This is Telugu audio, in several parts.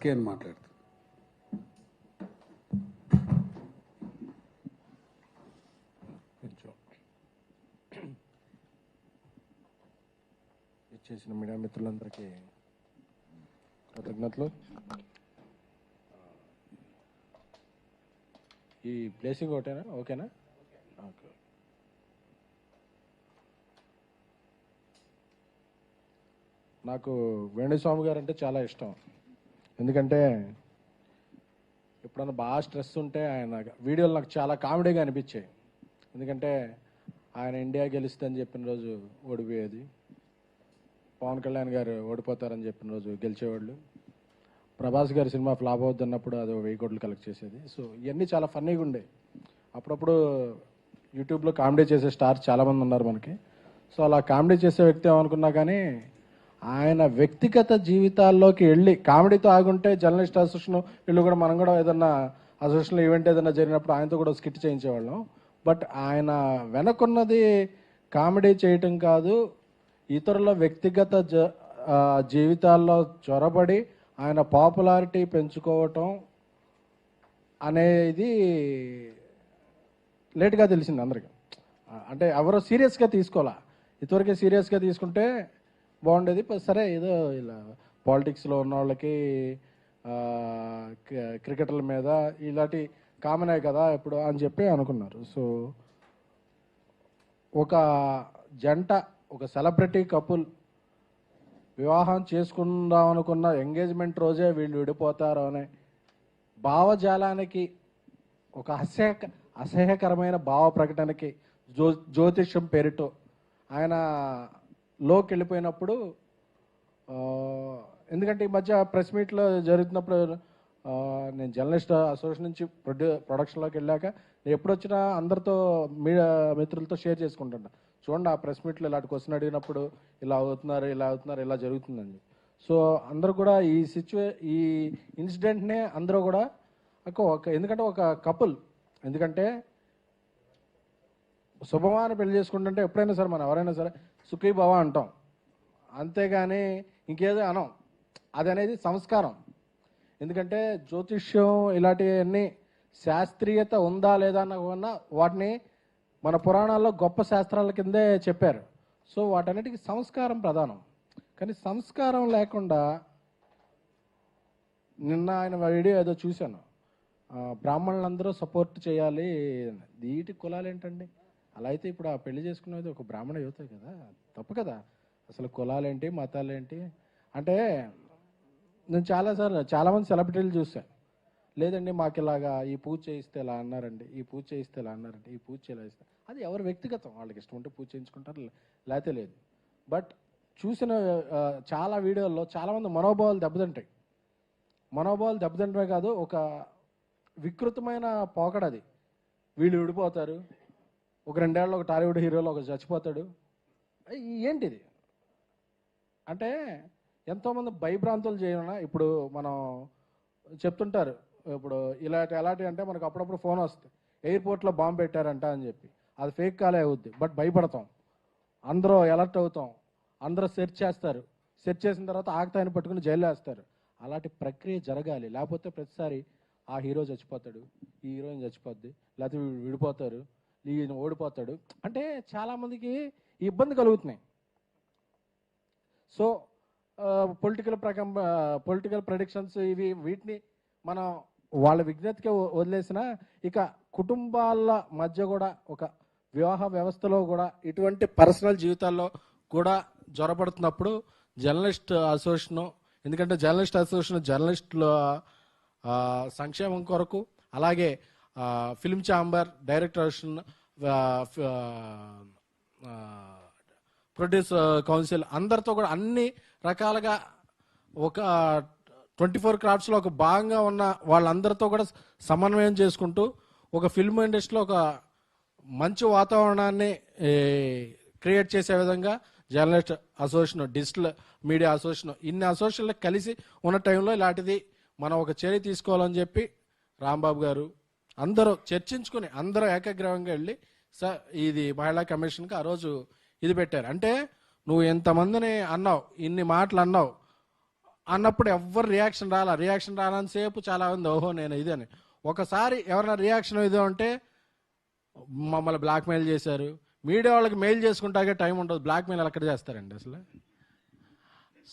ఎస్కే అని మాట్లాడుతాను. ఇచ్చేసిన మీడియా మిత్రులందరికీ కృతజ్ఞతలు. ఈ ప్లేసింగ్ ఒకటేనా? ఓకేనా? ఓకే. నాకు వేణుస్వామి గారు అంటే చాలా ఇష్టం. ఎందుకంటే ఎప్పుడన్నా బాగా స్ట్రెస్ ఉంటే ఆయన వీడియోలు నాకు చాలా కామెడీగా అనిపించాయి. ఎందుకంటే ఆయన ఇండియా గెలుస్తుందని చెప్పిన రోజు ఓడిపోయేది, పవన్ కళ్యాణ్ గారు ఓడిపోతారని చెప్పిన రోజు గెలిచేవాళ్ళు, ప్రభాస్ గారి సినిమా ఫ్లాప్ అవుతున్నప్పుడు అది 1000 కోట్లు కలెక్ట్ చేసేది. సో ఇవన్నీ చాలా ఫన్నీగా ఉండే. అప్పుడప్పుడు యూట్యూబ్లో కామెడీ చేసే స్టార్స్ చాలామంది ఉన్నారు మనకి. సో అలా కామెడీ చేసే వ్యక్తి ఏమనుకున్నా కానీ ఆయన వ్యక్తిగత జీవితాల్లోకి వెళ్ళి కామెడీతో ఆగుంటే జర్నలిస్ట్ అసోసియేషన్ వీళ్ళు కూడా మనం కూడా ఏదన్నా అసోసియేషన్ ఈవెంట్ ఏదైనా జరిగినప్పుడు ఆయనతో కూడా స్కిట్ చేయించేవాళ్ళం. బట్ ఆయన వెనకున్నది కామెడీ చేయటం కాదు, ఇతరుల వ్యక్తిగత జీవితాల్లో చొరబడి ఆయన పాపులారిటీ పెంచుకోవటం అనేది లేట్గా తెలిసింది అందరికీ. అంటే ఎవరో సీరియస్గా తీసుకోవాలా, ఇదివరకే సీరియస్గా తీసుకుంటే బాగుండేది. సరే ఏదో ఇలా పాలిటిక్స్లో ఉన్న వాళ్ళకి క్రికెటర్ల మీద ఇలాంటి కామనే కదా ఇప్పుడు అని చెప్పి అనుకున్నారు. సో ఒక జంట, ఒక సెలబ్రిటీ కపుల్ వివాహం చేసుకుందాం అనుకున్న ఎంగేజ్మెంట్ రోజే వీళ్ళు విడిపోతారు అనే భావజాలానికి, ఒక అసహ్యకరమైన భావ ప్రకటనకి జ్యోతిష్యం పేరుతో ఆయన లోకి వెళ్ళిపోయినప్పుడు, ఎందుకంటే ఈ మధ్య ప్రెస్ మీట్లో జరుగుతున్నప్పుడు నేను జర్నలిస్ట్ అసోసియేషన్ నుంచి ప్రొడక్షన్లోకి వెళ్ళాక నేను ఎప్పుడు వచ్చినా అందరితో మీడియా మిత్రులతో షేర్ చేసుకుంటున్నా, చూడండి ఆ ప్రెస్ మీట్లో ఇలాంటి క్వశ్చన్ అడిగినప్పుడు ఇలా అవుతున్నారు, ఇలా జరుగుతుందని. సో అందరూ కూడా ఈ ఇన్సిడెంట్నే అందరూ కూడా ఎందుకంటే ఒక కపుల్, ఎందుకంటే శుభమాన పెళ్లి చేసుకుంటుంటే ఎప్పుడైనా సరే మనం ఎవరైనా సరే సుఖీ భవ అంటాం, అంతేగాని ఇంకేదో అనం. అది అనేది సంస్కారం. ఎందుకంటే జ్యోతిష్యం ఇలాంటివన్నీ శాస్త్రీయత ఉందా లేదా అన్న వాటిని మన పురాణాల్లో గొప్ప శాస్త్రాల కిందే చెప్పారు. సో వాటన్నిటికీ సంస్కారం ప్రధానం. కానీ సంస్కారం లేకుండా నిన్న ఆయన వీడియో ఏదో చూశాను, బ్రాహ్మణులందరూ సపోర్ట్ చేయాలి, వీటి కులాలు ఏంటండి? అలా అయితే ఇప్పుడు ఆ పెళ్లి చేసుకునేది ఒక బ్రాహ్మణ యువత కదా, తప్పు కదా. అసలు కులాలేంటి, మతాలేంటి అంటే నేను చాలామంది సెలబ్రిటీలు చూశాను, లేదండి మాకు ఇలాగా ఈ పూజ చేయిస్తే ఇలా అన్నారండి, ఈ పూజ చేయిస్తే ఇలా అన్నారండి, ఈ పూజ చేయాలి ఇస్తే, అది ఎవరు వ్యక్తిగతం, వాళ్ళకి ఇష్టం ఉంటే పూజ చేయించుకుంటారు, లేకపోతే లేదు. బట్ చూసిన చాలా వీడియోల్లో చాలామంది మనోభావాలు దెబ్బతింటమే కాదు, ఒక వికృతమైన పోకడది. వీళ్ళు విడిపోతారు, ఒక 2 ఏళ్ళలో ఒక టాలీవుడ్ హీరోలో ఒక చచ్చిపోతాడు, ఏంటిది అంటే ఎంతోమంది భయభ్రాంతులు చేయన. ఇప్పుడు మనం చెప్తుంటారు, ఇప్పుడు ఎలాంటి అంటే మనకు అప్పుడప్పుడు ఫోన్ వస్తుంది, ఎయిర్పోర్ట్లో బాంబు పెట్టారంట అని చెప్పి, అది ఫేక్ కాలే అవుద్ది. బట్ భయపడతాం, అందరూ అలర్ట్ అవుతాం, అందరూ సెర్చ్ చేస్తారు, సెర్చ్ చేసిన తర్వాత ఆగతాయని పట్టుకుని జైల్లో వేస్తారు. అలాంటి ప్రక్రియ జరగాలి, లేకపోతే ప్రతిసారి ఆ హీరో చచ్చిపోతాడు, ఈ హీరోయిన్ చచ్చిపోద్ది, లేకపోతే విడిపోతారు, ఈయన ఓడిపోతాడు అంటే చాలామందికి ఇబ్బంది కలుగుతున్నాయి. సో పొలిటికల్ ప్రెడిక్షన్స్ వీటిని మనం వాళ్ళ విజ్ఞతకి వదిలేసిన, ఇక కుటుంబాల మధ్య కూడా ఒక వివాహ వ్యవస్థలో కూడా ఇటువంటి పర్సనల్ జీవితాల్లో కూడా జ్వరపడుతున్నప్పుడు జర్నలిస్ట్ అసోసియేషన్, ఎందుకంటే జర్నలిస్ట్ అసోసియేషన్ జర్నలిస్టుల సంక్షేమం కొరకు, అలాగే film chamber, director association, produce council అందరితో కూడా అన్ని రకాలుగా ఒక 24 క్రాఫ్ట్స్లో ఒక భాగంగా ఉన్న వాళ్ళందరితో కూడా సమన్వయం చేసుకుంటూ ఒక ఫిల్మ్ ఇండస్ట్రీలో ఒక మంచి వాతావరణాన్ని క్రియేట్ చేసే విధంగా journalist association, digital media association, ఇన్ని అసోసియేషన్లు కలిసి ఉన్న టైంలో ఇలాంటిది మనం ఒక చర్య తీసుకోవాలని చెప్పి రాంబాబు గారు అందరూ చర్చించుకుని అందరూ ఏకగ్రీవంగా వెళ్ళి ఇది మహిళా కమిషన్కి ఆ రోజు ఇది పెట్టారు. అంటే నువ్వు ఎంతమందిని అన్నావు, ఇన్ని మాటలు అన్నావు, అన్నప్పుడు ఎవ్వరు రియాక్షన్ రాలని సేపు చాలా ఉంది ఓహో నేను ఇది అని. ఒకసారి ఎవరైనా రియాక్షన్ ఇది అంటే మమ్మల్ని బ్లాక్మెయిల్ చేశారు. మీడియా వాళ్ళకి మెయిల్ చేసుకుంటాకే టైం ఉండదు, బ్లాక్మెయిల్ ఎక్కడ చేస్తారండి అసలు.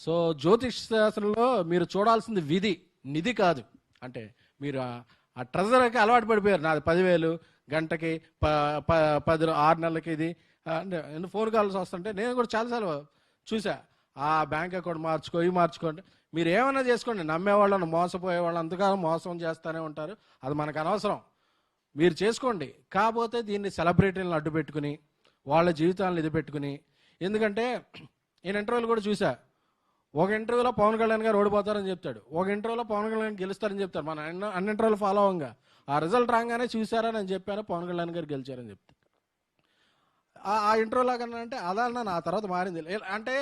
సో జ్యోతిష్ శాస్త్రంలో మీరు చూడాల్సింది విధి, నిధి కాదు. అంటే మీరు ఆ ట్రెజర్కి అలవాటు పడిపోయారు. నాది 10,000 గంటకి 6 నెలలకి ఇది అంటే ఫోన్ కాల్స్ వస్తుంటే నేను కూడా చాలాసార్లు చూసా. ఆ బ్యాంక్ అకౌంట్ మార్చుకోండి, మీరు ఏమైనా చేసుకోండి. నమ్మేవాళ్ళని మోసపోయే వాళ్ళు అంతకాలం మోసం చేస్తూనే ఉంటారు, అది మనకు అనవసరం. మీరు చేసుకోండి. కాకపోతే దీన్ని సెలబ్రిటీలను అడ్డు పెట్టుకుని వాళ్ళ జీవితాలను ఇది పెట్టుకుని, ఎందుకంటే నేను ఇంటర్వ్యూలు కూడా చూసా. ఒక ఇంటర్వ్యూలో పవన్ కళ్యాణ్ గారు ఓడిపోతారని చెప్తాడు, ఒక ఇంటర్వ్యూలో పవన్ కళ్యాణ్ గెలుస్తారని చెప్తారు. మన అన్ని ఇంటర్వ్యూలు ఫాలో అవ్వంగా ఆ రిజల్ట్ రాగానే చూసారా నేను చెప్పాను పవన్ కళ్యాణ్ గారు గెలిచారని చెప్తారు. ఆ ఇంటర్వ్యూలో కన్నా అంటే అదన్నా నా తర్వాత మారింది అంటే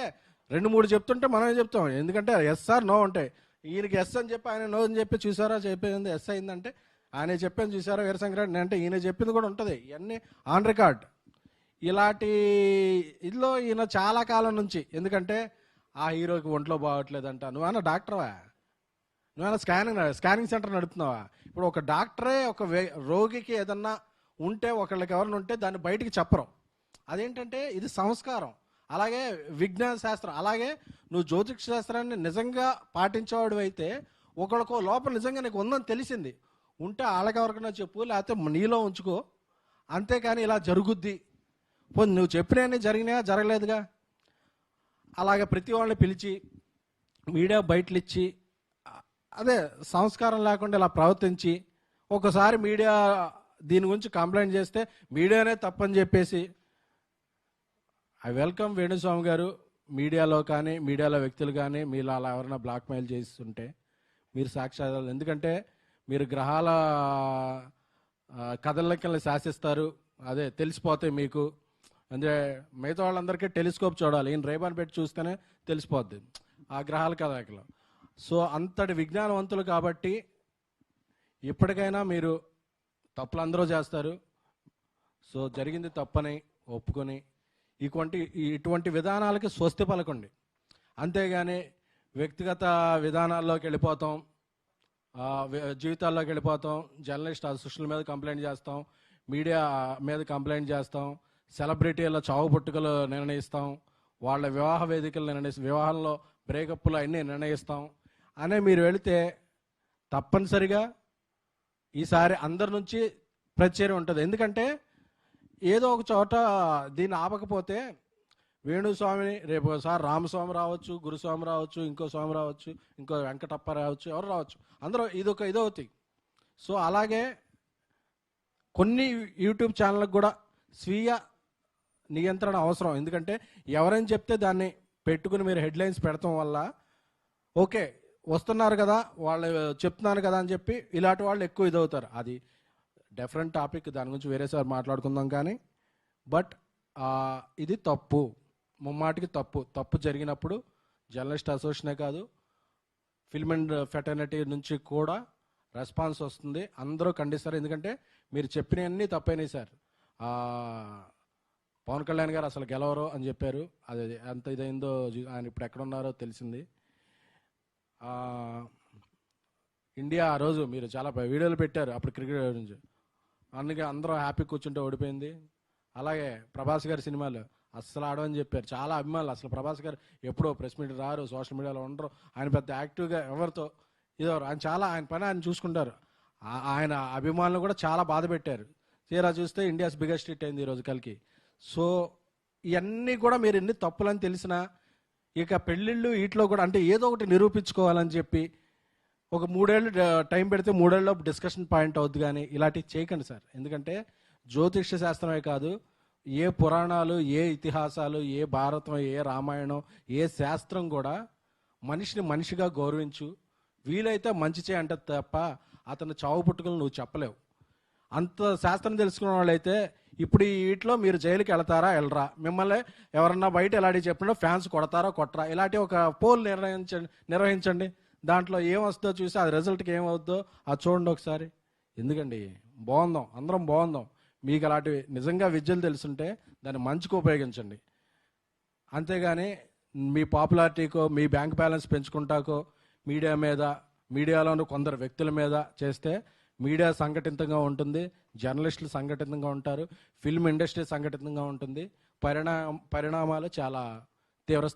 2-3 చెప్తుంటే మనమే చెప్తాం. ఎందుకంటే ఎస్ ఆర్ నో ఉంటాయి. ఈయనకి ఎస్ అని చెప్పి ఆయన నో అని చెప్పి చూసారా చెప్పేది ఎస్ అయిందంటే ఆయన చెప్పాను చూసారా వీరశంకరెడ్డి అంటే ఈయన చెప్పింది కూడా ఉంటుంది. ఇవన్నీ ఆన్ రికార్డ్. ఇలాంటి ఇదిలో ఈయన చాలా కాలం నుంచి, ఎందుకంటే ఆ హీరోకి ఒంట్లో బాగోట్లేదంట, నువ్వేనా డాక్టర్వా, నువ్వేనా స్కానింగ్ సెంటర్ నడుపుతున్నావా? ఇప్పుడు ఒక డాక్టరే ఒక రోగికి ఏదన్నా ఉంటే ఒకళ్ళకి ఎవరైనా ఉంటే దాన్ని బయటికి చెప్పరు. అదేంటంటే ఇది సంస్కారం. అలాగే విజ్ఞాన శాస్త్రం, అలాగే నువ్వు జ్యోతిష్ శాస్త్రాన్ని నిజంగా పాటించేవాడు అయితే ఒకళ్ళకో లోపల నిజంగా నీకు ఉందని తెలిసింది ఉంటే వాళ్ళకి ఎవరికైనా చెప్పు, లేకపోతే నీలో ఉంచుకో. అంతేకాని ఇలా జరుగుద్ది నువ్వు చెప్పినవన్నీ జరిగినాయా జరగలేదుగా. అలాగే ప్రతి వాళ్ళని పిలిచి మీడియా బయటలు ఇచ్చి అదే సంస్కారం లేకుండా ఇలా ప్రవర్తించి ఒకసారి మీడియా దీని గురించి కంప్లైంట్ చేస్తే మీడియానే తప్పని చెప్పేసి, ఐ వెల్కమ్ వేణుస్వామి గారు. మీడియాలో కానీ మీడియాలో వ్యక్తులు కానీ మీరు అలా ఎవరైనా బ్లాక్మెయిల్ చేస్తుంటే మీరు సాక్ష్యాలు, ఎందుకంటే మీరు గ్రహాల కదలికల్ని శాసిస్తారు, అదే తెలిసిపోతాయి మీకు. అంటే మిగతా వాళ్ళందరికీ టెలిస్కోప్ చూడాలి, ఈయన రేబాన్ పెట్టి చూస్తేనే తెలిసిపోద్ది ఆ గ్రహాల కదలికలు. సో అంతటి విజ్ఞానవంతులు కాబట్టి ఇప్పటికైనా మీరు తప్పులు అందరూ చేస్తారు. సో జరిగింది తప్పని ఒప్పుకొని ఇటువంటి విధానాలకి స్వస్తి పలకండి. అంతేగాని వ్యక్తిగత విధానాల్లోకి వెళ్ళిపోతాం, జీవితాల్లోకి వెళ్ళిపోతాం. జర్నలిస్ట్ సోషల్ మీద కంప్లైంట్ చేస్తాం, మీడియా మీద కంప్లైంట్ చేస్తాం, సెలబ్రిటీల చావు పుట్టుకలు నిర్ణయిస్తాం, వాళ్ళ వివాహ వేదికలు వివాహంలో బ్రేకప్లు అన్నీ నిర్ణయిస్తాం అనే మీరు వెళితే తప్పనిసరిగా ఈసారి అందరి నుంచి ప్రతిచర్య ఉంటుంది. ఎందుకంటే ఏదో ఒక చోట దీన్ని ఆపకపోతే వేణుస్వామిని రేపు ఒకసారి రామస్వామి రావచ్చు, గురుస్వామి రావచ్చు, ఇంకో స్వామి రావచ్చు, ఇంకో వెంకటప్ప రావచ్చు, ఎవరు రావచ్చు, అందరూ ఇదవుతాయి. సో అలాగే కొన్ని యూట్యూబ్ ఛానళ్ళకు కూడా స్వీయ నియంత్రణ అవసరం. ఎందుకంటే ఎవరైనా చెప్తే దాన్ని పెట్టుకుని మీరు హెడ్లైన్స్ పెడతాం వల్ల ఓకే వస్తున్నారు కదా వాళ్ళు చెప్తున్నారు కదా అని చెప్పి ఇలాంటి వాళ్ళు ఎక్కువ ఇదవుతారు. అది డిఫరెంట్ టాపిక్, దాని గురించి వేరేసారి మాట్లాడుకుందాం. కానీ బట్ ఇది తప్పు, ముమ్మాటికి తప్పు జరిగినప్పుడు జర్నలిస్ట్ అసోసియేషనే కాదు ఫిల్మ్ అండ్ ఫెటర్నిటీ నుంచి కూడా రెస్పాన్స్ వస్తుంది, అందరూ ఖండిస్తారు. ఎందుకంటే మీరు చెప్పినవన్నీ తప్పైనాయి సార్. పవన్ కళ్యాణ్ గారు అసలు గెలవరు అని చెప్పారు, అది ఎంత ఇదైందో ఆయన ఇప్పుడు ఎక్కడున్నారో తెలిసింది. ఇండియా ఆ రోజు మీరు చాలా వీడియోలు పెట్టారు అప్పుడు క్రికెట్ గురించి, అందుకే అందరూ హ్యాపీ కూర్చుంటే ఓడిపోయింది. అలాగే ప్రభాస్ గారి సినిమాలు అస్సలు ఆడమని చెప్పారు, చాలా అభిమానులు. అసలు ప్రభాస్ గారు ఎప్పుడో ప్రెస్ మీట్ రారు, సోషల్ మీడియాలో ఉండరు, ఆయన పెద్ద యాక్టివ్గా ఎవరితో ఇదవరు, ఆయన పని ఆయన చూసుకుంటారు. ఆయన అభిమానులు కూడా చాలా బాధ పెట్టారు. తీరా చూస్తే ఇండియాస్ బిగ్గెస్ట్ హిట్ అయింది ఈరోజు కలికి. సో ఇవన్నీ కూడా మీరు ఎన్ని తప్పులని తెలిసినా ఇక పెళ్ళిళ్ళు వీటిలో కూడా అంటే ఏదో ఒకటి నిరూపించుకోవాలని చెప్పి ఒక 3 ఏళ్ళు టైం పెడితే 3 ఏళ్ళలో డిస్కషన్ పాయింట్ అవుద్ది. కానీ ఇలాంటివి చేయకండి సార్. ఎందుకంటే జ్యోతిష శాస్త్రమే కాదు, ఏ పురాణాలు, ఏ ఇతిహాసాలు, ఏ భారతం, ఏ రామాయణం, ఏ శాస్త్రం కూడా మనిషిని మనిషిగా గౌరవించు, వీలైతే మంచి చేయంటే తప్ప అతను చావు పుట్టుకలు నువ్వు చెప్పలేవు. అంత శాస్త్రం తెలుసుకున్న వాళ్ళైతే ఇప్పుడు వీటిలో మీరు జైలుకి వెళ్తారా వెళ్ళరా, మిమ్మల్ని ఎవరన్నా బయట ఎలాంటి చెప్పినా ఫ్యాన్స్ కొడతారా కొట్టరా, ఇలాంటి ఒక పోల్ నిర్వహించండి. దాంట్లో ఏమొస్తుందో చూసి అది రిజల్ట్కి ఏమవుద్దో అది చూడండి ఒకసారి. ఎందుకండి బాగుందాం, అందరం బాగుందాం. మీకు అలాంటివి నిజంగా విద్యలు తెలుసుంటే దాన్ని మంచిగా ఉపయోగించండి. అంతేగాని మీ పాపులారిటీకో మీ బ్యాంక్ బ్యాలెన్స్ పెంచుకుంటాకో మీడియా మీద, మీడియాలోని కొందరు వ్యక్తుల మీద చేస్తే మీడియా సంఘటితంగా ఉంటుంది, జర్నలిస్టులు సంఘటితంగా ఉంటారు, ఫిల్మ్ ఇండస్ట్రీ సంఘటితంగా ఉంటుంది. పరిణామాలు చాలా తీవ్ర